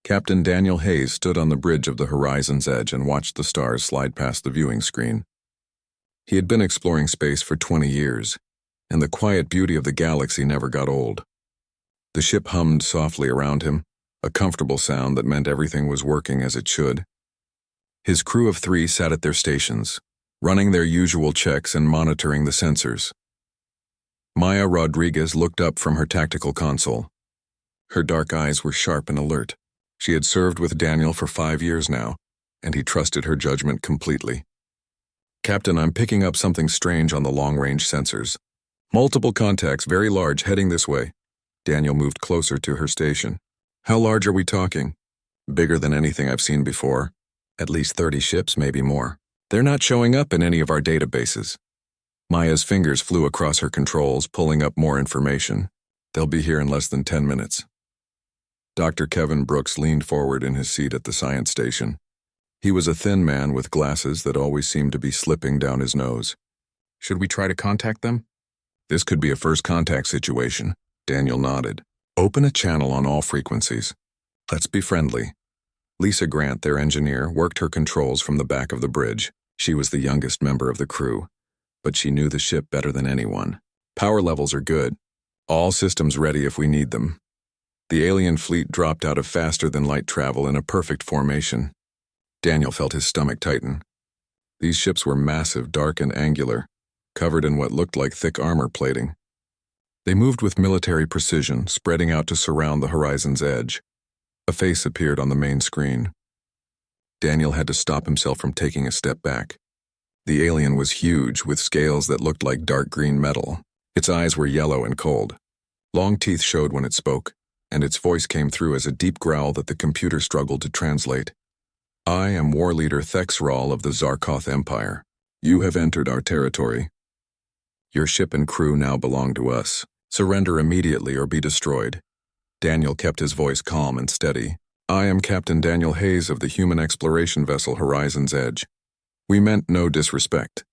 Captain Daniel Hayes stood on the bridge of the horizon's edge and watched the stars slide past the viewing screen. He had been exploring space for 20 years, and the quiet beauty of the galaxy never got old. The ship hummed softly around him, a comfortable sound that meant everything was working as it should. His crew of 3 sat at their stations, running their usual checks and monitoring the sensors. Maya Rodriguez looked up from her tactical console. Her dark eyes were sharp and alert. She had served with Daniel for 5 years now, and he trusted her judgment completely. "Captain, I'm picking up something strange on the long-range sensors. Multiple contacts, very large, heading this way." Daniel moved closer to her station. "How large are we talking?" "Bigger than anything I've seen before. At least 30 ships, maybe more. They're not showing up in any of our databases." Maya's fingers flew across her controls, pulling up more information. "They'll be here in less than 10 minutes. Dr. Kevin Brooks leaned forward in his seat at the science station. He was a thin man with glasses that always seemed to be slipping down his nose. "Should we try to contact them?" "This could be a first contact situation." Daniel nodded. "Open a channel on all frequencies. Let's be friendly." Lisa Grant, their engineer, worked her controls from the back of the bridge. She was the youngest member of the crew, but she knew the ship better than anyone. "Power levels are good. All systems ready if we need them." The alien fleet dropped out of faster-than-light travel in a perfect formation. Daniel felt his stomach tighten. These ships were massive, dark and angular, covered in what looked like thick armor plating. They moved with military precision, spreading out to surround the horizon's edge. A face appeared on the main screen. Daniel had to stop himself from taking a step back. The alien was huge, with scales that looked like dark green metal. Its eyes were yellow and cold. Long teeth showed when it spoke, and its voice came through as a deep growl that the computer struggled to translate. "I am War Leader Thexral of the Zarkoth Empire. You have entered our territory. Your ship and crew now belong to us. Surrender immediately or be destroyed." Daniel kept his voice calm and steady. "I am Captain Daniel Hayes of the human exploration vessel Horizon's Edge. We meant no disrespect.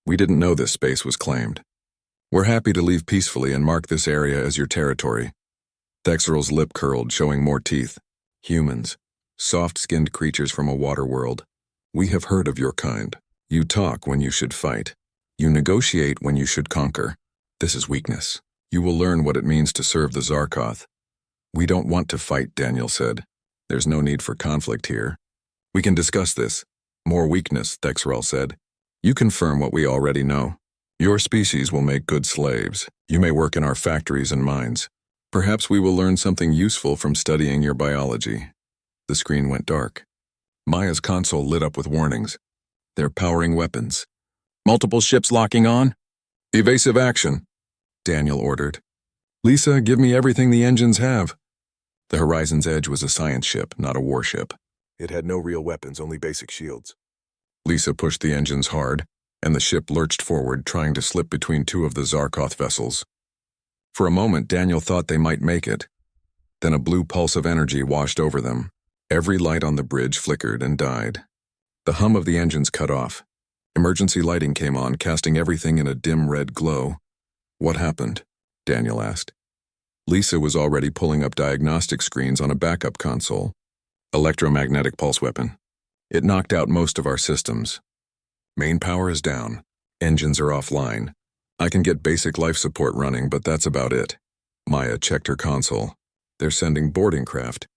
We didn't know this space was claimed. We're happy to leave peacefully and mark this area as your territory." Thexral's lip curled, showing more teeth. "Humans, soft-skinned creatures from a water world. We have heard of your kind. You talk when you should fight. You negotiate when you should conquer. This is weakness. You will learn what it means to serve the Zarkoth." "We don't want to fight," Daniel said. "There's no need for conflict here. We can discuss this." "More weakness," Thexral said. "You confirm what we already know. Your species will make good slaves. You may work in our factories and mines. Perhaps we will learn something useful from studying your biology." The screen went dark. Maya's console lit up with warnings. "They're powering weapons. Multiple ships locking on? Evasive action," Daniel ordered. "Lisa, give me everything the engines have." The Horizon's Edge was a science ship, not a warship. It had no real weapons, only basic shields. Lisa pushed the engines hard, and the ship lurched forward, trying to slip between 2 of the Zarkoth vessels. For a moment, Daniel thought they might make it. Then a blue pulse of energy washed over them. Every light on the bridge flickered and died. The hum of the engines cut off. Emergency lighting came on, casting everything in a dim red glow. "What happened?" Daniel asked. Lisa was already pulling up diagnostic screens on a backup console. "Electromagnetic pulse weapon. It knocked out most of our systems. Main power is down. Engines are offline. I can get basic life support running, but that's about it." Maya checked her console. "They're sending boarding craft.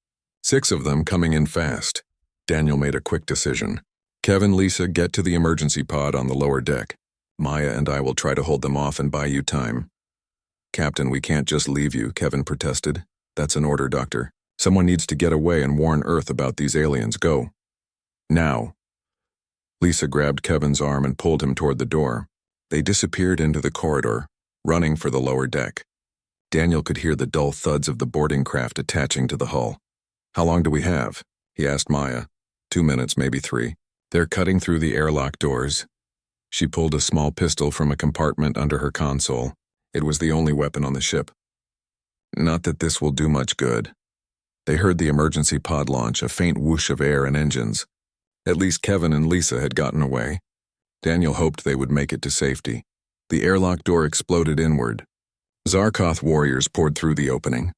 6 of them coming in fast." Daniel made a quick decision. "Kevin, Lisa, get to the emergency pod on the lower deck. Maya and I will try to hold them off and buy you time." "Captain, we can't just leave you," Kevin protested. "That's an order, Doctor. Someone needs to get away and warn Earth about these aliens. Go. Now." Lisa grabbed Kevin's arm and pulled him toward the door. They disappeared into the corridor, running for the lower deck. Daniel could hear the dull thuds of the boarding craft attaching to the hull. "How long do we have?" he asked Maya. 2 minutes, maybe 3. "They're cutting through the airlock doors." She pulled a small pistol from a compartment under her console. It was the only weapon on the ship. "Not that this will do much good." They heard the emergency pod launch, a faint whoosh of air and engines. At least Kevin and Lisa had gotten away. Daniel hoped they would make it to safety. The airlock door exploded inward. Zarkoth warriors poured through the opening.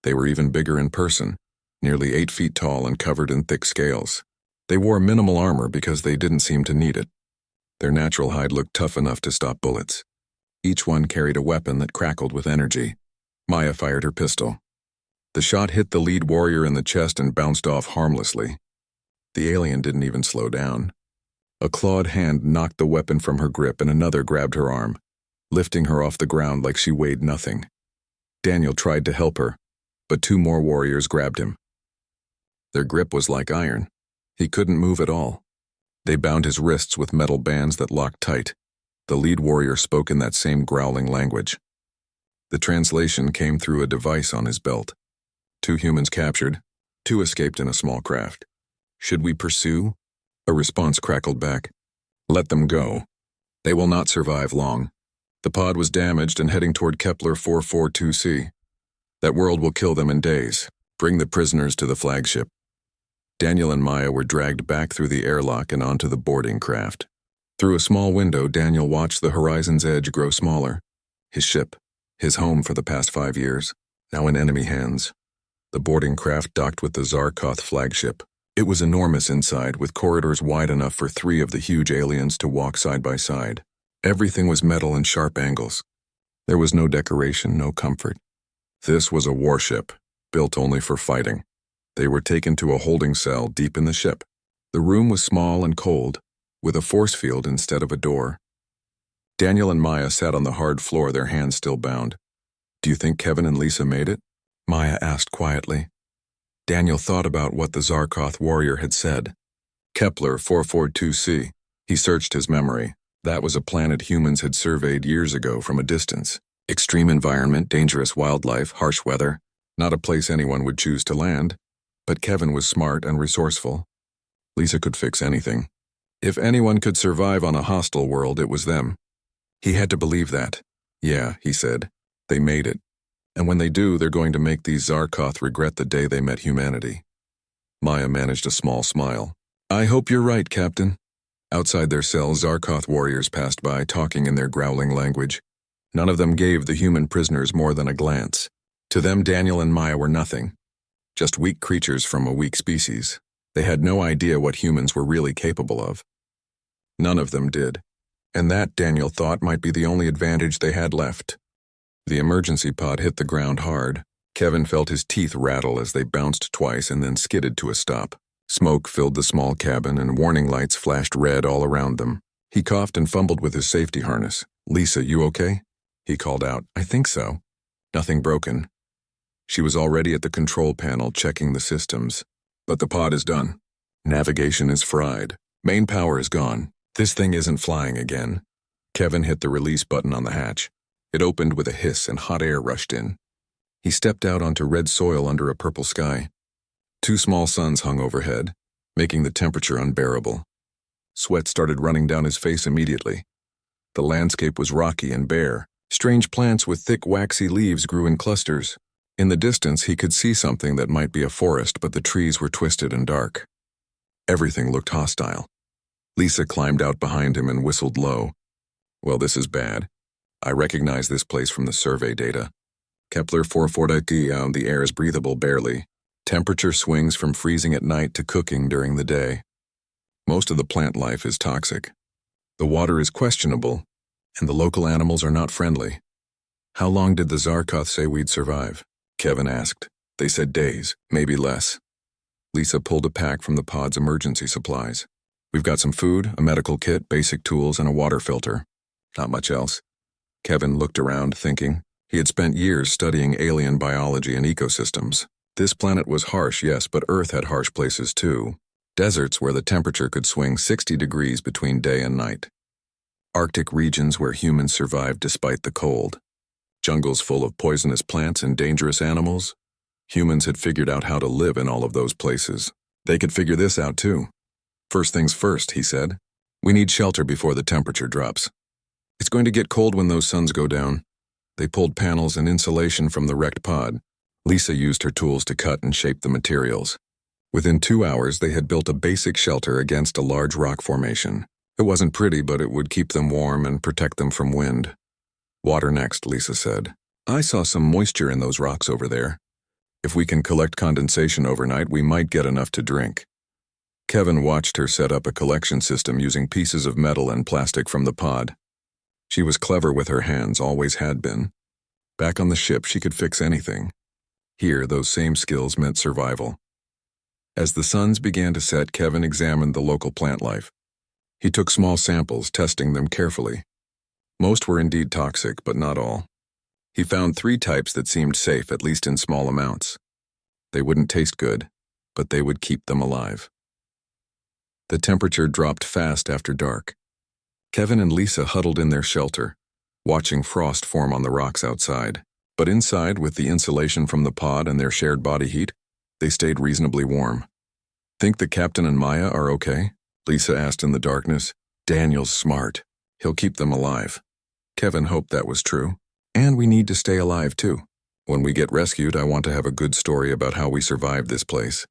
They were even bigger in person. nearly 8 feet tall and covered in thick scales. They wore minimal armor because they didn't seem to need it. Their natural hide looked tough enough to stop bullets. Each one carried a weapon that crackled with energy. Maya fired her pistol. The shot hit the lead warrior in the chest and bounced off harmlessly. The alien didn't even slow down. A clawed hand knocked the weapon from her grip and another grabbed her arm, lifting her off the ground like she weighed nothing. Daniel tried to help her, but 2 more warriors grabbed him. Their grip was like iron. He couldn't move at all. They bound his wrists with metal bands that locked tight. The lead warrior spoke in that same growling language. The translation came through a device on his belt. 2 humans captured, 2 escaped in a small craft. Should we pursue? A response crackled back. Let them go. They will not survive long. The pod was damaged and heading toward Kepler 442c. That world will kill them in days. Bring the prisoners to the flagship. Daniel and Maya were dragged back through the airlock and onto the boarding craft. Through a small window, Daniel watched the horizon's edge grow smaller. His ship, his home for the past 5 years, now in enemy hands. The boarding craft docked with the Zarkoth flagship. It was enormous inside, with corridors wide enough for 3 of the huge aliens to walk side by side. Everything was metal and sharp angles. There was no decoration, no comfort. This was a warship, built only for fighting. They were taken to a holding cell deep in the ship. The room was small and cold, with a force field instead of a door. Daniel and Maya sat on the hard floor, their hands still bound. Do you think Kevin and Lisa made it? Maya asked quietly. Daniel thought about what the Zarkoth warrior had said. Kepler 442c. He searched his memory. That was a planet humans had surveyed years ago from a distance. Extreme environment, dangerous wildlife, harsh weather. Not a place anyone would choose to land. But Kevin was smart and resourceful. Lisa could fix anything. If anyone could survive on a hostile world, it was them. He had to believe that. Yeah, he said. They made it. And when they do, they're going to make these Zarkoth regret the day they met humanity. Maya managed a small smile. I hope you're right, Captain. Outside their cell, Zarkoth warriors passed by, talking in their growling language. None of them gave the human prisoners more than a glance. To them, Daniel and Maya were nothing. Just weak creatures from a weak species. They had no idea what humans were really capable of. None of them did. And that, Daniel thought, might be the only advantage they had left. The emergency pod hit the ground hard. Kevin felt his teeth rattle as they bounced twice and then skidded to a stop. Smoke filled the small cabin and warning lights flashed red all around them. He coughed and fumbled with his safety harness. Lisa, you okay? He called out. I think so. Nothing broken. She was already at the control panel checking the systems. But the pod is done. Navigation is fried. Main power is gone. This thing isn't flying again. Kevin hit the release button on the hatch. It opened with a hiss and hot air rushed in. He stepped out onto red soil under a purple sky. 2 small suns hung overhead, making the temperature unbearable. Sweat started running down his face immediately. The landscape was rocky and bare. Strange plants with thick, waxy leaves grew in clusters. In the distance, he could see something that might be a forest, but the trees were twisted and dark. Everything looked hostile. Lisa climbed out behind him and whistled low. Well, this is bad. I recognize this place from the survey data. Kepler 442, the air is breathable barely. Temperature swings from freezing at night to cooking during the day. Most of the plant life is toxic. The water is questionable, and the local animals are not friendly. How long did the Zarkoth say we'd survive? Kevin asked. They said days, maybe less. Lisa pulled a pack from the pod's emergency supplies. We've got some food, a medical kit, basic tools, and a water filter. Not much else. Kevin looked around, thinking. He had spent years studying alien biology and ecosystems. This planet was harsh, yes, but Earth had harsh places too. Deserts where the temperature could swing 60 degrees between day and night. Arctic regions where humans survived despite the cold. Jungles full of poisonous plants and dangerous animals. Humans had figured out how to live in all of those places. They could figure this out too. First things first, he said. We need shelter before the temperature drops. It's going to get cold when those suns go down. They pulled panels and insulation from the wrecked pod. Lisa used her tools to cut and shape the materials. Within 2 hours, they had built a basic shelter against a large rock formation. It wasn't pretty, but it would keep them warm and protect them from wind. Water next, Lisa said. I saw some moisture in those rocks over there. If we can collect condensation overnight, we might get enough to drink. Kevin watched her set up a collection system using pieces of metal and plastic from the pod. She was clever with her hands, always had been. Back on the ship, she could fix anything. Here, those same skills meant survival. As the suns began to set, Kevin examined the local plant life. He took small samples, testing them carefully. Most were indeed toxic, but not all. He found 3 types that seemed safe, at least in small amounts. They wouldn't taste good, but they would keep them alive. The temperature dropped fast after dark. Kevin and Lisa huddled in their shelter, watching frost form on the rocks outside. But inside, with the insulation from the pod and their shared body heat, they stayed reasonably warm. "Think the captain and Maya are okay?" Lisa asked in the darkness. "Daniel's smart. He'll keep them alive." Kevin hoped that was true. "And we need to stay alive, too. When we get rescued, I want to have a good story about how we survived this place."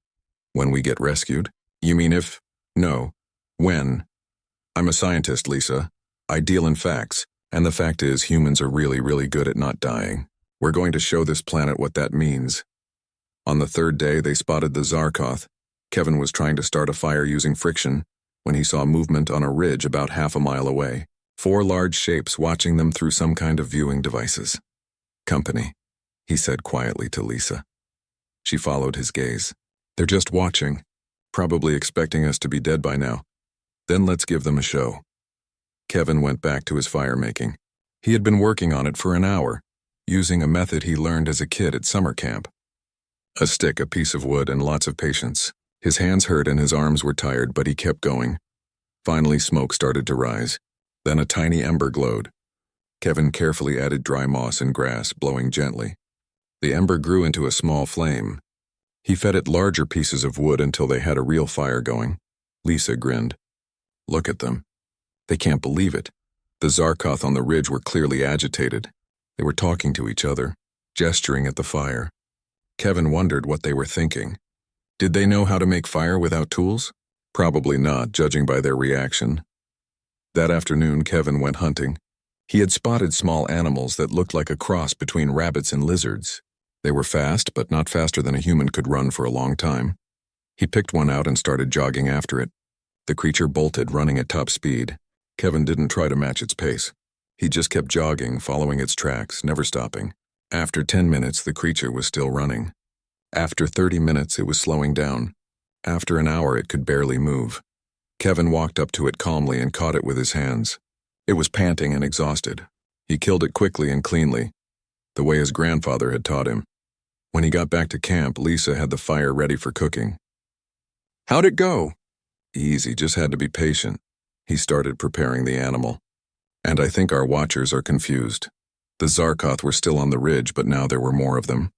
"When we get rescued? You mean if?" "No. When. I'm a scientist, Lisa. I deal in facts, and the fact is humans are really, really good at not dying. We're going to show this planet what that means." On the 3rd day, they spotted the Zarkoth. Kevin was trying to start a fire using friction when he saw movement on a ridge about half a mile away. 4 large shapes watching them through some kind of viewing devices. "Company," he said quietly to Lisa. She followed his gaze. "They're just watching, probably expecting us to be dead by now. Then let's give them a show." Kevin went back to his fire making. He had been working on it for an hour, using a method he learned as a kid at summer camp. A stick, a piece of wood, and lots of patience. His hands hurt and his arms were tired, but he kept going. Finally, smoke started to rise. Then a tiny ember glowed. Kevin carefully added dry moss and grass, blowing gently. The ember grew into a small flame. He fed it larger pieces of wood until they had a real fire going. Lisa grinned. "Look at them. They can't believe it." The Zarkoth on the ridge were clearly agitated. They were talking to each other, gesturing at the fire. Kevin wondered what they were thinking. Did they know how to make fire without tools? Probably not, judging by their reaction. That afternoon, Kevin went hunting. He had spotted small animals that looked like a cross between rabbits and lizards. They were fast, but not faster than a human could run for a long time. He picked one out and started jogging after it. The creature bolted, running at top speed. Kevin didn't try to match its pace. He just kept jogging, following its tracks, never stopping. After 10 minutes, the creature was still running. After 30 minutes, it was slowing down. After an hour, it could barely move. Kevin walked up to it calmly and caught it with his hands. It was panting and exhausted. He killed it quickly and cleanly, the way his grandfather had taught him. When he got back to camp, Lisa had the fire ready for cooking. "How'd it go?" "Easy, just had to be patient." He started preparing the animal. "And I think our watchers are confused. The Zarkoth were still on the ridge, but now there were more of them.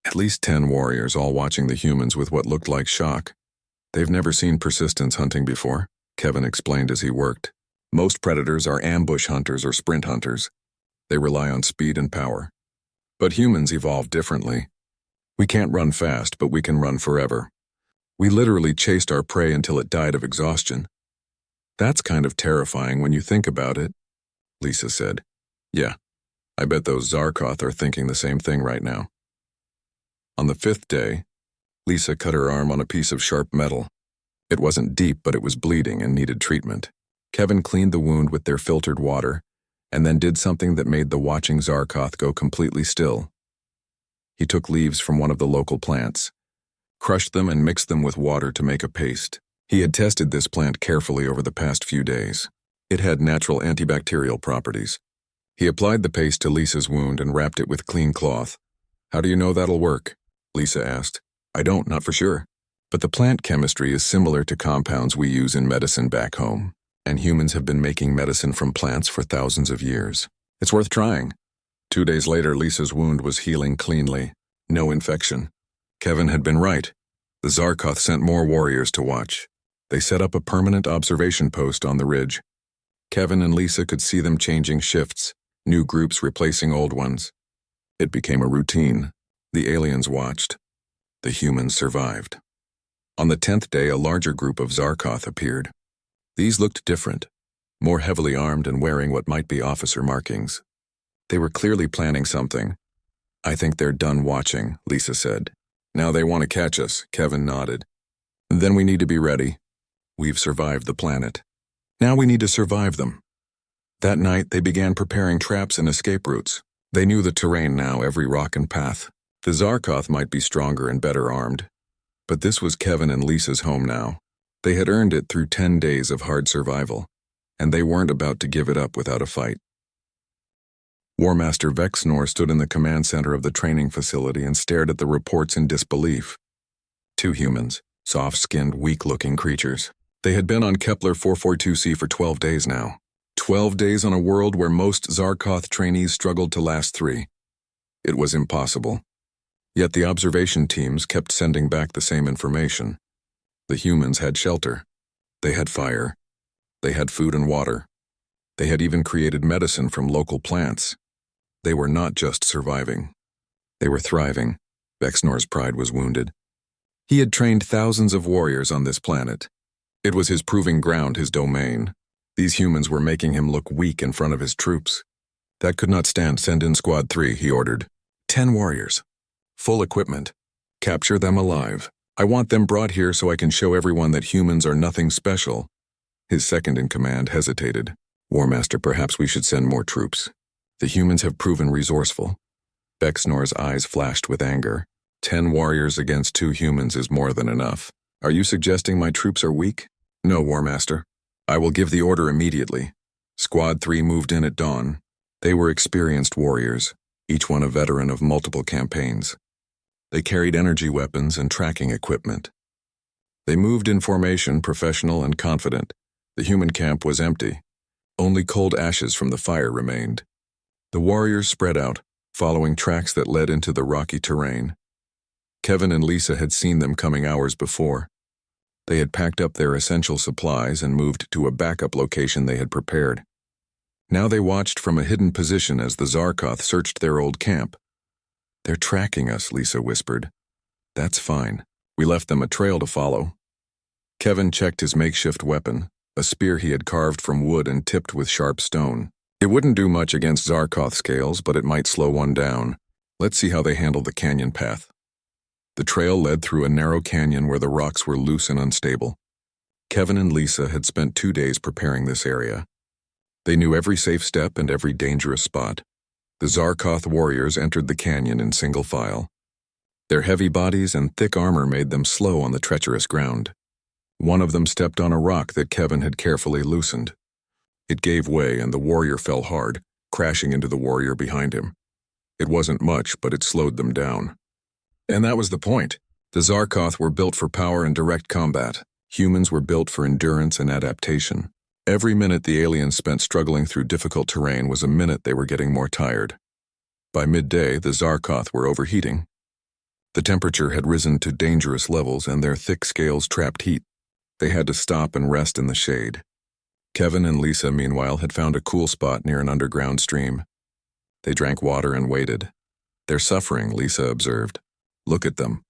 At least 10 warriors, all watching the humans with what looked like shock. They've never seen persistence hunting before," Kevin explained as he worked. "Most predators are ambush hunters or sprint hunters. They rely on speed and power. But humans evolved differently. We can't run fast, but we can run forever. We literally chased our prey until it died of exhaustion." "That's kind of terrifying when you think about it," Lisa said. "Yeah, I bet those Zarkoth are thinking the same thing right now." On the 5th day, Lisa cut her arm on a piece of sharp metal. It wasn't deep, but it was bleeding and needed treatment. Kevin cleaned the wound with their filtered water, and then did something that made the watching Zarkoth go completely still. He took leaves from one of the local plants, crushed them and mixed them with water to make a paste. He had tested this plant carefully over the past few days. It had natural antibacterial properties. He applied the paste to Lisa's wound and wrapped it with clean cloth. "How do you know that'll work?" Lisa asked. "I don't, not for sure. But the plant chemistry is similar to compounds we use in medicine back home, and humans have been making medicine from plants for thousands of years. It's worth trying." 2 days later, Lisa's wound was healing cleanly. No infection. Kevin had been right. The Zarkoth sent more warriors to watch. They set up a permanent observation post on the ridge. Kevin and Lisa could see them changing shifts, new groups replacing old ones. It became a routine. The aliens watched. The humans survived. On the 10th day, a larger group of Zarkoth appeared. These looked different, more heavily armed and wearing what might be officer markings. They were clearly planning something. "I think they're done watching," Lisa said. Now they want to catch us, Kevin nodded. Then we need to be ready. We've survived the planet. Now we need to survive them. That night, they began preparing traps and escape routes. They knew the terrain now, every rock and path. The Zarkoth might be stronger and better armed, but this was Kevin and Lisa's home now. They had earned it through 10 days of hard survival, and they weren't about to give it up without a fight. War Master Vexnor stood in the command center of the training facility and stared at the reports in disbelief. 2 humans, soft-skinned, weak-looking creatures. They had been on Kepler 442c for 12 days now. 12 days on a world where most Zarkoth trainees struggled to last 3. It was impossible. Yet the observation teams kept sending back the same information. The humans had shelter. They had fire. They had food and water. They had even created medicine from local plants. They were not just surviving. They were thriving. Vexnor's pride was wounded. He had trained thousands of warriors on this planet. It was his proving ground, his domain. These humans were making him look weak in front of his troops. That could not stand. Send in Squad 3, he ordered. 10 warriors. Full equipment. Capture them alive. I want them brought here so I can show everyone that humans are nothing special. His second-in-command hesitated. War Master, perhaps we should send more troops. The humans have proven resourceful. Vexnor's eyes flashed with anger. 10 warriors against 2 humans is more than enough. Are you suggesting my troops are weak? No, War Master. I will give the order immediately. Squad 3 moved in at dawn. They were experienced warriors, each one a veteran of multiple campaigns. They carried energy weapons and tracking equipment. They moved in formation, professional and confident. The human camp was empty. Only cold ashes from the fire remained. The warriors spread out, following tracks that led into the rocky terrain. Kevin and Lisa had seen them coming hours before. They had packed up their essential supplies and moved to a backup location they had prepared. Now they watched from a hidden position as the Zarkoth searched their old camp. They're tracking us, Lisa whispered. That's fine. We left them a trail to follow. Kevin checked his makeshift weapon, a spear he had carved from wood and tipped with sharp stone. It wouldn't do much against Zarkoth scales, but it might slow one down. Let's see how they handle the canyon path. The trail led through a narrow canyon where the rocks were loose and unstable. Kevin and Lisa had spent 2 days preparing this area. They knew every safe step and every dangerous spot. The Zarkoth warriors entered the canyon in single file. Their heavy bodies and thick armor made them slow on the treacherous ground. One of them stepped on a rock that Kevin had carefully loosened. It gave way and the warrior fell hard, crashing into the warrior behind him. It wasn't much, but it slowed them down. And that was the point. The Zarkoth were built for power and direct combat. Humans were built for endurance and adaptation. Every minute the aliens spent struggling through difficult terrain was a minute they were getting more tired. By midday, the Zarkoth were overheating. The temperature had risen to dangerous levels and their thick scales trapped heat. They had to stop and rest in the shade. Kevin and Lisa, meanwhile, had found a cool spot near an underground stream. They drank water and waited. They're suffering, Lisa observed. Look at them.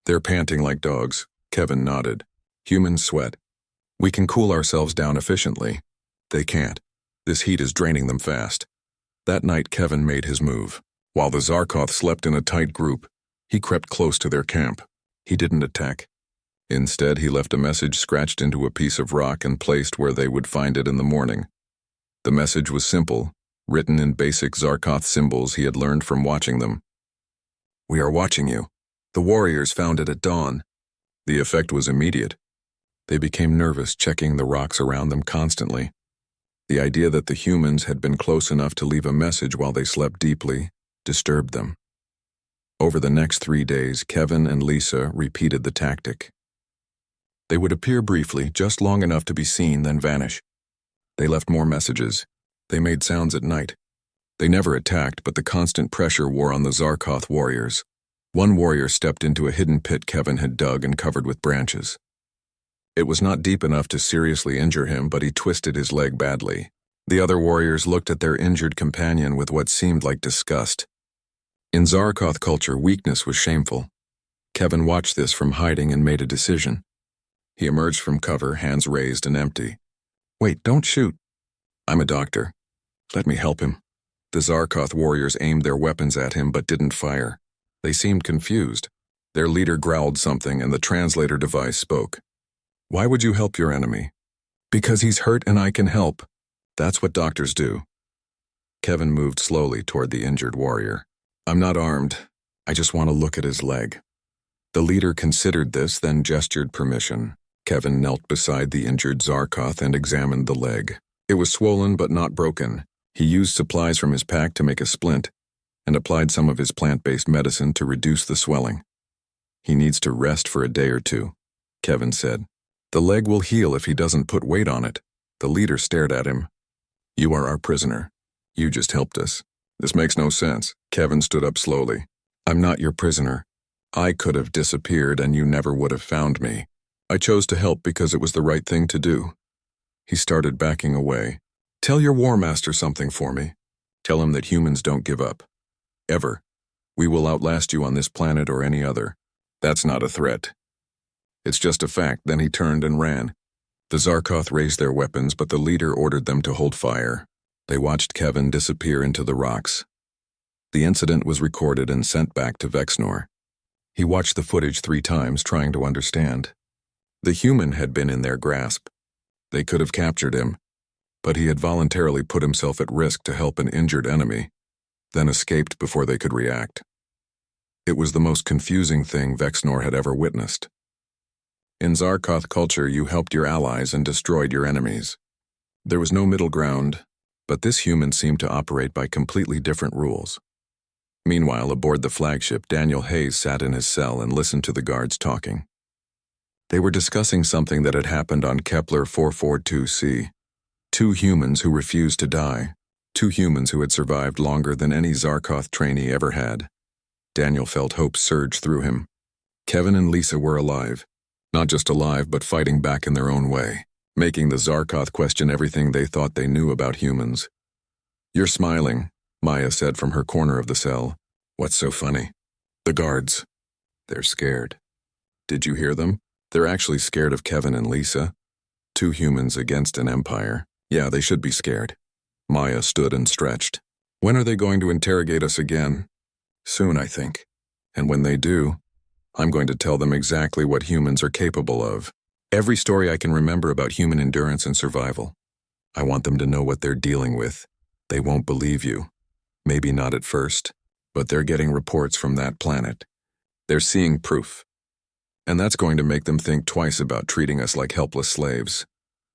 They're panting like dogs. Kevin nodded. Humans sweat. We can cool ourselves down efficiently. They can't. This heat is draining them fast. That night, Kevin made his move. While the Zarkoth slept in a tight group, he crept close to their camp. He didn't attack. Instead, he left a message scratched into a piece of rock and placed where they would find it in the morning. The message was simple, written in basic Zarkoth symbols he had learned from watching them. We are watching you. The warriors found it at dawn. The effect was immediate. They became nervous, checking the rocks around them constantly. The idea that the humans had been close enough to leave a message while they slept deeply disturbed them. Over the next 3 days, Kevin and Lisa repeated the tactic. They would appear briefly, just long enough to be seen, then vanish. They left more messages. They made sounds at night. They never attacked, but the constant pressure wore on the Zarkoth warriors. One warrior stepped into a hidden pit Kevin had dug and covered with branches. It was not deep enough to seriously injure him, but he twisted his leg badly. The other warriors looked at their injured companion with what seemed like disgust. In Zarkoth culture, weakness was shameful. Kevin watched this from hiding and made a decision. He emerged from cover, hands raised and empty. Wait, don't shoot. I'm a doctor. Let me help him. The Zarkoth warriors aimed their weapons at him but didn't fire. They seemed confused. Their leader growled something and the translator device spoke. Why would you help your enemy? Because he's hurt and I can help. That's what doctors do. Kevin moved slowly toward the injured warrior. I'm not armed. I just want to look at his leg. The leader considered this, then gestured permission. Kevin knelt beside the injured Zarkoth and examined the leg. It was swollen but not broken. He used supplies from his pack to make a splint and applied some of his plant-based medicine to reduce the swelling. He needs to rest for a day or two, Kevin said. The leg will heal if he doesn't put weight on it. The leader stared at him. You are our prisoner. You just helped us. This makes no sense. Kevin stood up slowly. I'm not your prisoner. I could have disappeared and you never would have found me. I chose to help because it was the right thing to do. He started backing away. Tell your war master something for me. Tell him that humans don't give up. Ever. We will outlast you on this planet or any other. That's not a threat. It's just a fact. Then he turned and ran. The Zarkoth raised their weapons, but the leader ordered them to hold fire. They watched Kevin disappear into the rocks. The incident was recorded and sent back to Vexnor. He watched the footage 3 times, trying to understand. The human had been in their grasp. They could have captured him, but he had voluntarily put himself at risk to help an injured enemy, then escaped before they could react. It was the most confusing thing Vexnor had ever witnessed. In Zarkoth culture, you helped your allies and destroyed your enemies. There was no middle ground, but this human seemed to operate by completely different rules. Meanwhile, aboard the flagship, Daniel Hayes sat in his cell and listened to the guards talking. They were discussing something that had happened on Kepler 442c. 2 humans who refused to die. 2 humans who had survived longer than any Zarkoth trainee ever had. Daniel felt hope surge through him. Kevin and Lisa were alive. Not just alive, but fighting back in their own way, making the Zarkoth question everything they thought they knew about humans. You're smiling, Maya said from her corner of the cell. What's so funny? The guards. They're scared. Did you hear them? They're actually scared of Kevin and Lisa. 2 humans against an empire. Yeah, they should be scared. Maya stood and stretched. When are they going to interrogate us again? Soon, I think. And when they do, I'm going to tell them exactly what humans are capable of. Every story I can remember about human endurance and survival. I want them to know what they're dealing with. They won't believe you. Maybe not at first, but they're getting reports from that planet. They're seeing proof. And that's going to make them think twice about treating us like helpless slaves.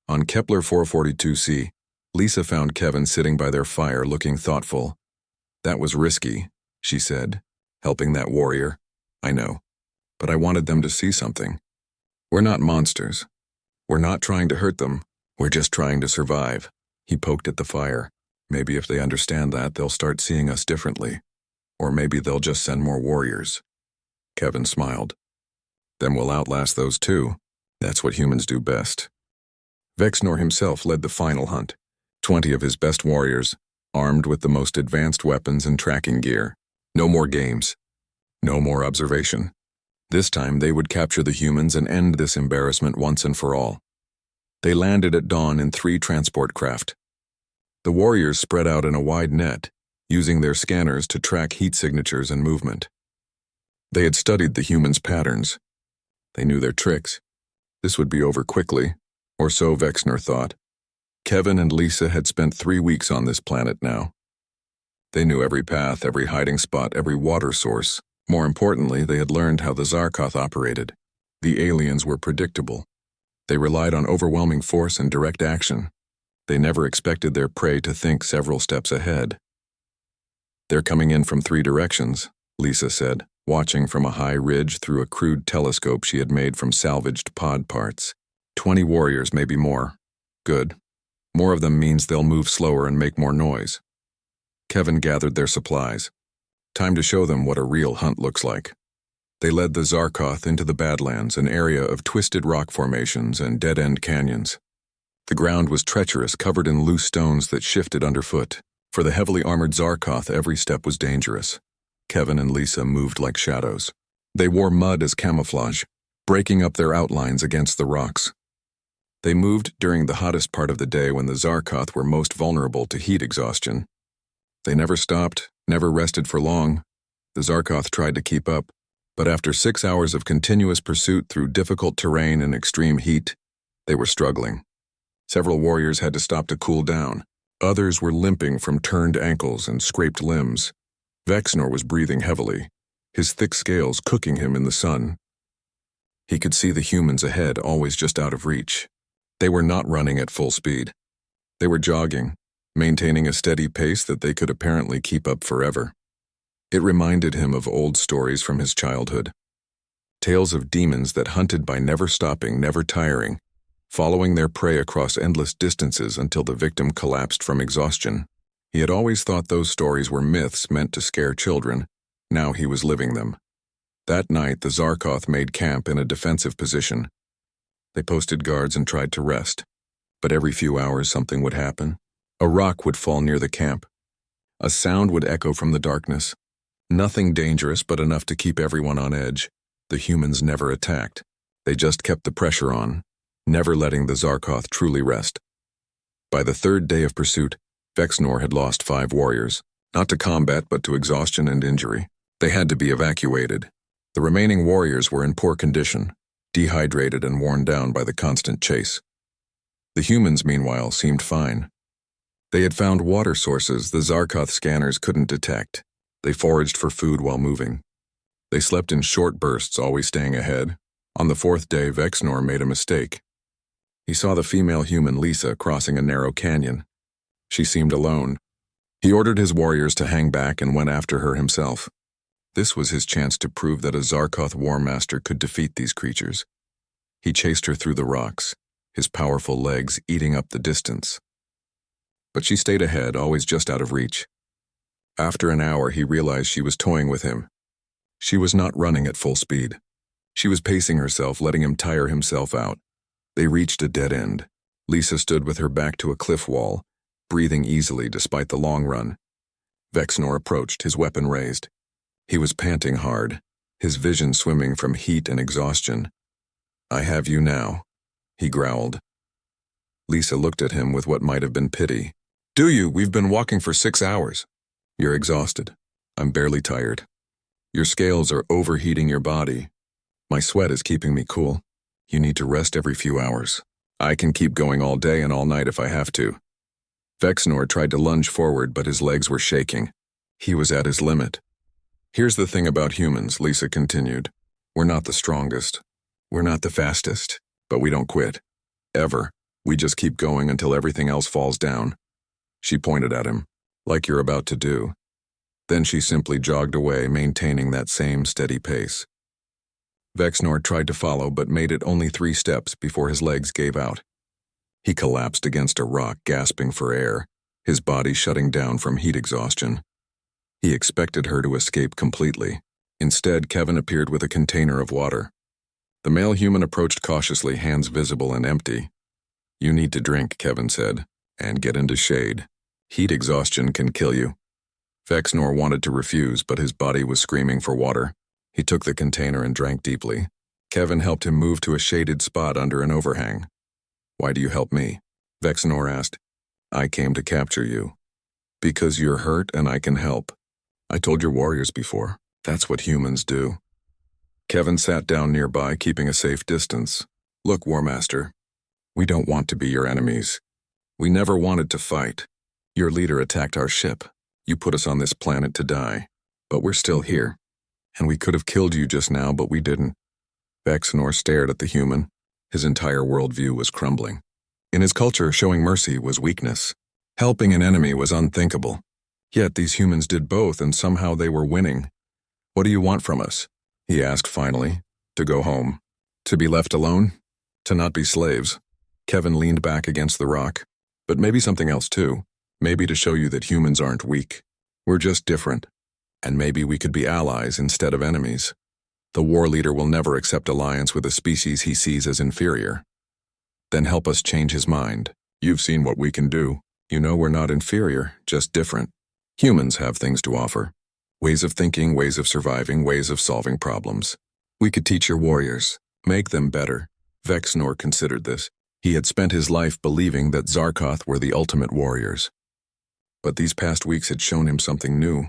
On Kepler 442c, Lisa found Kevin sitting by their fire looking thoughtful. That was risky, she said, helping that warrior. I know. But I wanted them to see something. We're not monsters. We're not trying to hurt them. We're just trying to survive. He poked at the fire. Maybe if they understand that, they'll start seeing us differently. Or maybe they'll just send more warriors. Kevin smiled. Then we'll outlast those 2. That's what humans do best. Vexnor himself led the final hunt. 20 of his best warriors, armed with the most advanced weapons and tracking gear. No more games. No more observation. This time they would capture the humans and end this embarrassment once and for all. They landed at dawn in 3 transport craft. The warriors spread out in a wide net, using their scanners to track heat signatures and movement. They had studied the humans' patterns. They knew their tricks. This would be over quickly, or so Vexnor thought. Kevin and Lisa had spent 3 weeks on this planet now. They knew every path, every hiding spot, every water source. More importantly, they had learned how the Zarkoth operated. The aliens were predictable. They relied on overwhelming force and direct action. They never expected their prey to think several steps ahead. They're coming in from 3 directions, Lisa said, watching from a high ridge through a crude telescope she had made from salvaged pod parts. 20 warriors, maybe more. Good. More of them means they'll move slower and make more noise. Kevin gathered their supplies. Time to show them what a real hunt looks like. They led the Zarkoth into the Badlands, an area of twisted rock formations and dead-end canyons. The ground was treacherous, covered in loose stones that shifted underfoot. For the heavily armored Zarkoth, every step was dangerous. Kevin and Lisa moved like shadows. They wore mud as camouflage, breaking up their outlines against the rocks. They moved during the hottest part of the day when the Zarkoth were most vulnerable to heat exhaustion. They never stopped, never rested for long. The Zarkoth tried to keep up, But after 6 hours of continuous pursuit through difficult terrain and extreme heat, they were struggling. Several warriors had to stop to cool down. Others were limping from turned ankles and scraped limbs. Vexnor was breathing heavily, his thick scales cooking him in the sun. He could see the humans ahead, always just out of reach. They were not running at full speed. They were jogging, maintaining a steady pace that they could apparently keep up forever. It reminded him of old stories from his childhood. Tales of demons that hunted by never stopping, never tiring, following their prey across endless distances until the victim collapsed from exhaustion. He had always thought those stories were myths meant to scare children. Now he was living them. That night, the Zarkoth made camp in a defensive position. They posted guards and tried to rest. But every few hours something would happen. A rock would fall near the camp. A sound would echo from the darkness. Nothing dangerous, but enough to keep everyone on edge. The humans never attacked. They just kept the pressure on, never letting the Zarkoth truly rest. By the third day of pursuit, Vexnor had lost 5 warriors, not to combat but to exhaustion and injury. They had to be evacuated. The remaining warriors were in poor condition, dehydrated and worn down by the constant chase. The humans, meanwhile, seemed fine. They had found water sources the Zarkoth scanners couldn't detect. They foraged for food while moving. They slept in short bursts, always staying ahead. On the 4th day, Vexnor made a mistake. He saw the female human Lisa crossing a narrow canyon. She seemed alone. He ordered his warriors to hang back and went after her himself. This was his chance to prove that a Zarkoth war master could defeat these creatures. He chased her through the rocks, his powerful legs eating up the distance. But she stayed ahead, always just out of reach. After an hour, he realized she was toying with him. She was not running at full speed. She was pacing herself, letting him tire himself out. They reached a dead end. Lisa stood with her back to a cliff wall, breathing easily despite the long run. Vexnor approached, his weapon raised. He was panting hard, his vision swimming from heat and exhaustion. "I have you now," he growled. Lisa looked at him with what might have been pity. "Do you? We've been walking for 6 hours. You're exhausted. I'm barely tired. Your scales are overheating your body. My sweat is keeping me cool. You need to rest every few hours. I can keep going all day and all night if I have to." Vexnor tried to lunge forward, but his legs were shaking. He was at his limit. "Here's the thing about humans," Lisa continued. "We're not the strongest. We're not the fastest, but we don't quit. Ever. We just keep going until everything else falls down." She pointed at him, "Like you're about to do." Then she simply jogged away, maintaining that same steady pace. Vexnor tried to follow, but made it only 3 steps before his legs gave out. He collapsed against a rock, gasping for air, his body shutting down from heat exhaustion. He expected her to escape completely. Instead, Kevin appeared with a container of water. The male human approached cautiously, hands visible and empty. "You need to drink," Kevin said, "and get into shade. Heat exhaustion can kill you." Vexnor wanted to refuse, but his body was screaming for water. He took the container and drank deeply. Kevin helped him move to a shaded spot under an overhang. "Why do you help me?" Vexnor asked. "I came to capture you. Because you're hurt and I can help. I told your warriors before. That's what humans do." Kevin sat down nearby, keeping a safe distance. "Look, War Master, we don't want to be your enemies. We never wanted to fight. Your leader attacked our ship. You put us on this planet to die. But we're still here. And we could have killed you just now, but we didn't." Vexnor stared at the human. His entire worldview was crumbling. In his culture, showing mercy was weakness. Helping an enemy was unthinkable. Yet these humans did both, and somehow they were winning. "What do you want from us?" he asked finally. "To go home. To be left alone. To not be slaves." Kevin leaned back against the rock. "But maybe something else too. Maybe to show you that humans aren't weak. We're just different. And maybe we could be allies instead of enemies. The war leader will never accept alliance with a species he sees as inferior. Then help us change his mind. You've seen what we can do. You know we're not inferior, just different. Humans have things to offer. Ways of thinking, ways of surviving, ways of solving problems. We could teach your warriors, make them better." Vexnor considered this. He had spent his life believing that Zarkoth were the ultimate warriors. But these past weeks had shown him something new.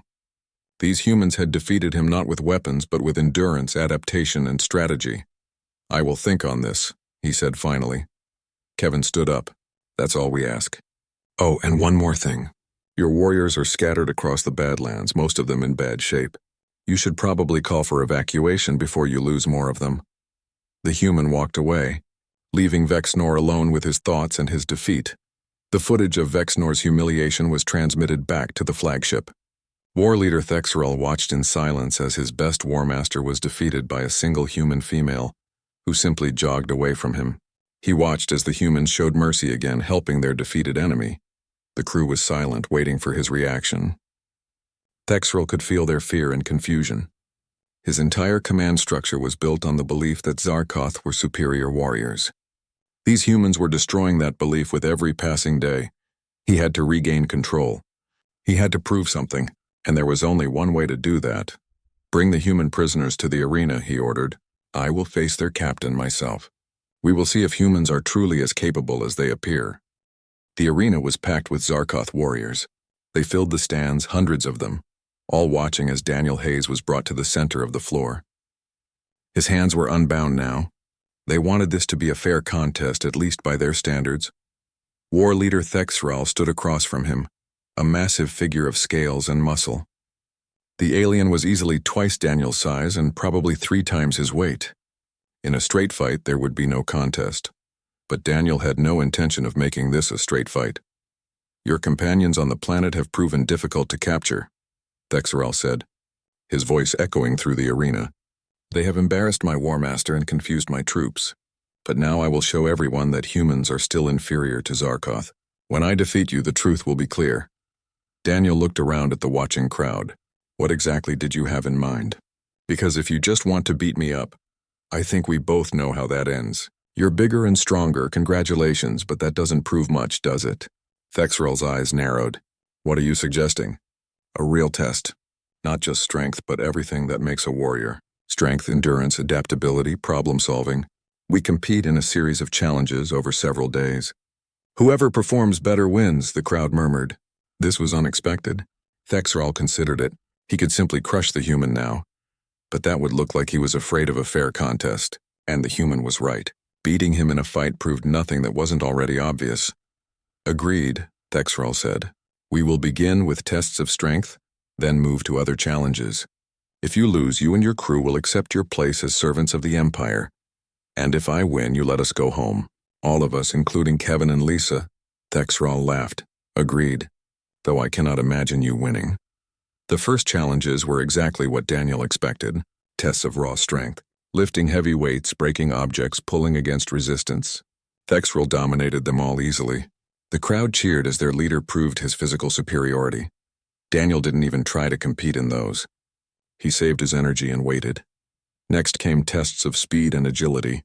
These humans had defeated him not with weapons but with endurance, adaptation, and strategy. "I will think on this," he said finally. Kevin stood up. "That's all we ask. Oh, and one more thing. Your warriors are scattered across the Badlands, most of them in bad shape. You should probably call for evacuation before you lose more of them." The human walked away, leaving Vexnor alone with his thoughts and his defeat. The footage of Vexnor's humiliation was transmitted back to the flagship. War leader Thexerel watched in silence as his best war master was defeated by a single human female, who simply jogged away from him. He watched as the humans showed mercy again, helping their defeated enemy. The crew was silent, waiting for his reaction. Thexerel could feel their fear and confusion. His entire command structure was built on the belief that Zarkoth were superior warriors. These humans were destroying that belief with every passing day. He had to regain control. He had to prove something, and there was only one way to do that. "Bring the human prisoners to the arena," he ordered. "I will face their captain myself. We will see if humans are truly as capable as they appear." The arena was packed with Zarkoth warriors. They filled the stands, hundreds of them, all watching as Daniel Hayes was brought to the center of the floor. His hands were unbound now. They wanted this to be a fair contest, at least by their standards. War leader Thexral stood across from him, a massive figure of scales and muscle. The alien was easily twice Daniel's size and probably 3 times his weight. In a straight fight, there would be no contest. But Daniel had no intention of making this a straight fight. "Your companions on the planet have proven difficult to capture," Thexerel said, his voice echoing through the arena. "They have embarrassed my war master and confused my troops. But now I will show everyone that humans are still inferior to Zarkoth. When I defeat you, the truth will be clear." Daniel looked around at the watching crowd. "What exactly did you have in mind? Because if you just want to beat me up, I think we both know how that ends. You're bigger and stronger, congratulations, but that doesn't prove much, does it?" Thexerel's eyes narrowed. "What are you suggesting?" "A real test. Not just strength, but everything that makes a warrior. Strength, endurance, adaptability, problem-solving. We compete in a series of challenges over several days. Whoever performs better wins," the crowd murmured. This was unexpected. Thexerel considered it. He could simply crush the human now. But that would look like he was afraid of a fair contest. And the human was right. Beating him in a fight proved nothing that wasn't already obvious. "Agreed," Thexerel said. "We will begin with tests of strength, then move to other challenges. If you lose, you and your crew will accept your place as servants of the Empire. And if I win, you let us go home. All of us, including Kevin and Lisa." Thexerel laughed. "Agreed. Though I cannot imagine you winning." The first challenges were exactly what Daniel expected. Tests of raw strength. Lifting heavy weights, breaking objects, pulling against resistance. Thexerel dominated them all easily. The crowd cheered as their leader proved his physical superiority. Daniel didn't even try to compete in those. He saved his energy and waited. Next came tests of speed and agility.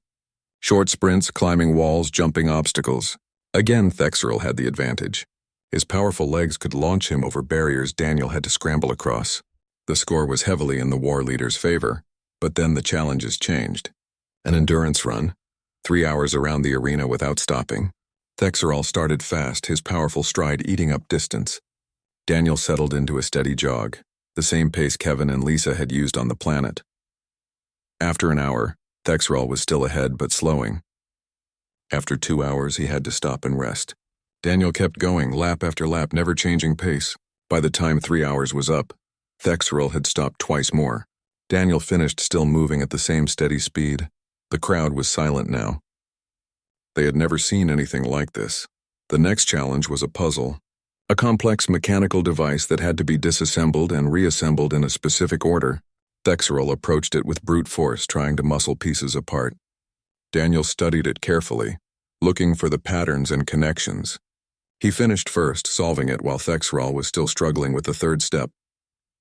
Short sprints, climbing walls, jumping obstacles. Again, Thexerel had the advantage. His powerful legs could launch him over barriers Daniel had to scramble across. The score was heavily in the war leader's favor, but then the challenges changed. An endurance run, 3 hours around the arena without stopping. Thexerel started fast, his powerful stride eating up distance. Daniel settled into a steady jog, the same pace Kevin and Lisa had used on the planet. After an hour, Thexerel was still ahead but slowing. After 2 hours, he had to stop and rest. Daniel kept going, lap after lap, never changing pace. By the time 3 hours was up, Thexerel had stopped twice more. Daniel finished, still moving at the same steady speed. The crowd was silent now. They had never seen anything like this. The next challenge was a puzzle, a complex mechanical device that had to be disassembled and reassembled in a specific order. Thexerel approached it with brute force, trying to muscle pieces apart. Daniel studied it carefully, looking for the patterns and connections. He finished first, solving it while Thexerel was still struggling with the third step.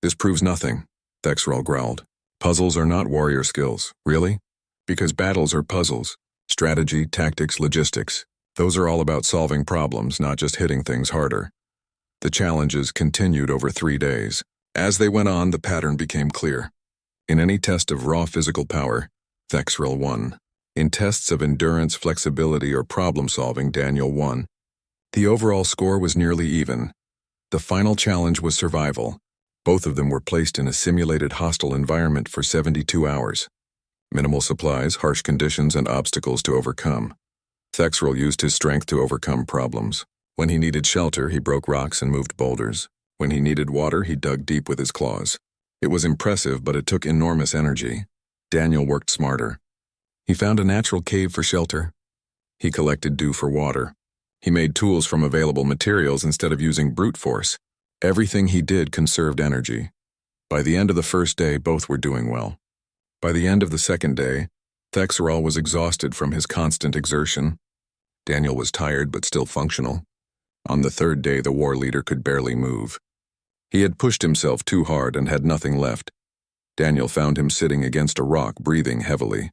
"This proves nothing," Thexerel growled. "Puzzles are not warrior skills, really? Because battles are puzzles. Strategy, tactics, logistics. Those are all about solving problems, not just hitting things harder." The challenges continued over 3 days. As they went on, the pattern became clear. In any test of raw physical power, Thexerel won. In tests of endurance, flexibility, or problem-solving, Daniel won. The overall score was nearly even. The final challenge was survival. Both of them were placed in a simulated hostile environment for 72 hours. Minimal supplies, harsh conditions, and obstacles to overcome. Thexrel used his strength to overcome problems. When he needed shelter, he broke rocks and moved boulders. When he needed water, he dug deep with his claws. It was impressive, but it took enormous energy. Daniel worked smarter. He found a natural cave for shelter. He collected dew for water. He made tools from available materials instead of using brute force. Everything he did conserved energy. By the end of the first day, both were doing well. By the end of the second day, Thexrel was exhausted from his constant exertion. Daniel was tired but still functional. On the third day, the war leader could barely move. He had pushed himself too hard and had nothing left. Daniel found him sitting against a rock, breathing heavily.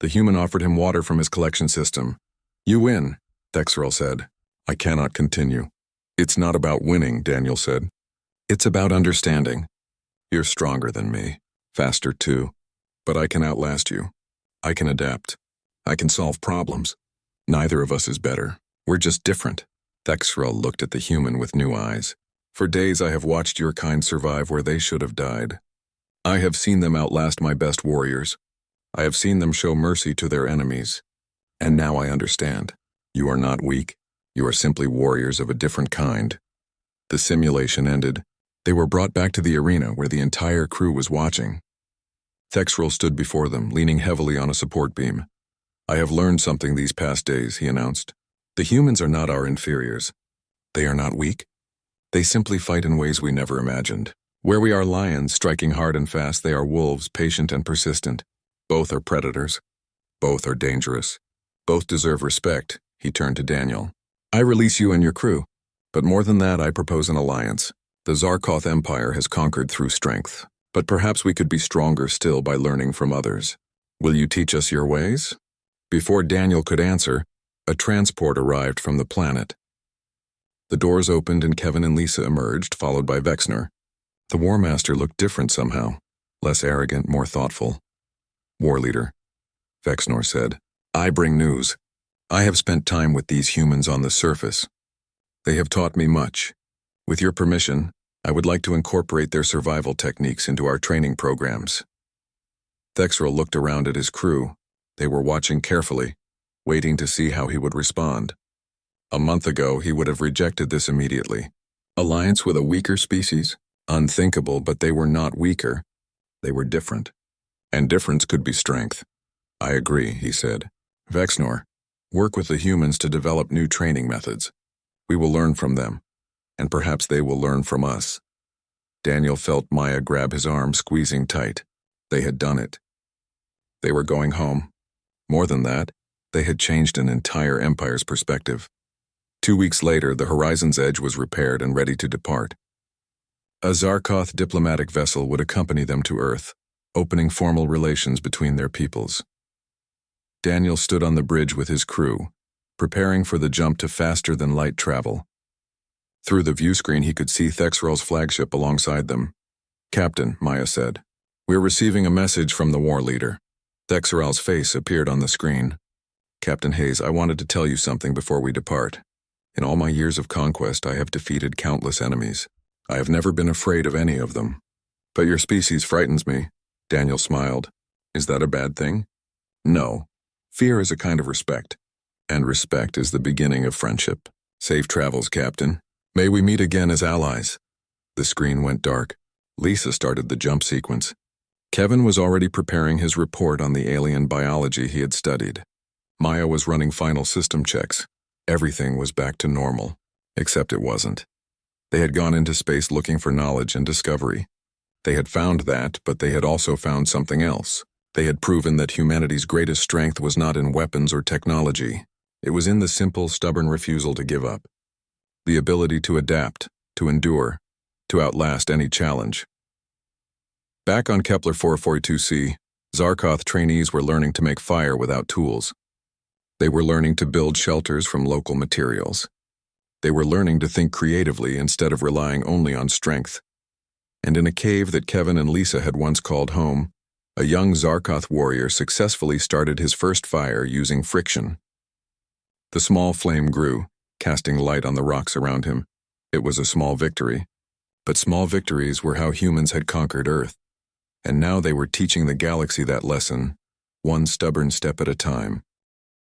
The human offered him water from his collection system. "You win," Thexrel said. "I cannot continue." "It's not about winning," Daniel said. "It's about understanding. You're stronger than me, faster too. But I can outlast you. I can adapt. I can solve problems. Neither of us is better. We're just different." Thexrel looked at the human with new eyes. "For days I have watched your kind survive where they should have died. I have seen them outlast my best warriors. I have seen them show mercy to their enemies. And now I understand. You are not weak. You are simply warriors of a different kind." The simulation ended. They were brought back to the arena where the entire crew was watching. Thexrel stood before them, leaning heavily on a support beam. "I have learned something these past days," he announced. "The humans are not our inferiors. They are not weak. They simply fight in ways we never imagined. Where we are lions, striking hard and fast, they are wolves, patient and persistent. Both are predators. Both are dangerous. Both deserve respect." He turned to Daniel. "I release you and your crew. But more than that, I propose an alliance. The Zarkoth Empire has conquered through strength. But perhaps we could be stronger still by learning from others. Will you teach us your ways?" Before Daniel could answer, a transport arrived from the planet. The doors opened and Kevin and Lisa emerged, followed by Vexner. The War Master looked different somehow, less arrogant, more thoughtful. "War Leader," Vexner said, "I bring news. I have spent time with these humans on the surface. They have taught me much. With your permission, I would like to incorporate their survival techniques into our training programs." Thexrel looked around at his crew. They were watching carefully, waiting to see how he would respond. A month ago, he would have rejected this immediately. Alliance with a weaker species? Unthinkable, but they were not weaker. They were different. And difference could be strength. "I agree," he said. "Vexner, work with the humans to develop new training methods. We will learn from them, and perhaps they will learn from us." Daniel felt Maya grab his arm, squeezing tight. They had done it. They were going home. More than that, they had changed an entire empire's perspective. 2 weeks later, the Horizon's Edge was repaired and ready to depart. A Zarkoth diplomatic vessel would accompany them to Earth, opening formal relations between their peoples. Daniel stood on the bridge with his crew, preparing for the jump to faster-than-light travel. Through the viewscreen, he could see Thexrel's flagship alongside them. "Captain," Maya said, "we're receiving a message from the war leader." Thexrel's face appeared on the screen. "Captain Hayes, I wanted to tell you something before we depart. In all my years of conquest, I have defeated countless enemies. I have never been afraid of any of them. But your species frightens me." Daniel smiled. "Is that a bad thing?" "No. Fear is a kind of respect. And respect is the beginning of friendship. Safe travels, Captain. May we meet again as allies." The screen went dark. Lisa started the jump sequence. Kevin was already preparing his report on the alien biology he had studied. Maya was running final system checks. Everything was back to normal. Except it wasn't. They had gone into space looking for knowledge and discovery. They had found that, but they had also found something else. They had proven that humanity's greatest strength was not in weapons or technology. It was in the simple, stubborn refusal to give up. The ability to adapt, to endure, to outlast any challenge. Back on Kepler 442c, Zarkoth trainees were learning to make fire without tools. They were learning to build shelters from local materials. They were learning to think creatively instead of relying only on strength. And in a cave that Kevin and Lisa had once called home, a young Zarkoth warrior successfully started his first fire using friction. The small flame grew, casting light on the rocks around him. It was a small victory. But small victories were how humans had conquered Earth, and now they were teaching the galaxy that lesson, one stubborn step at a time.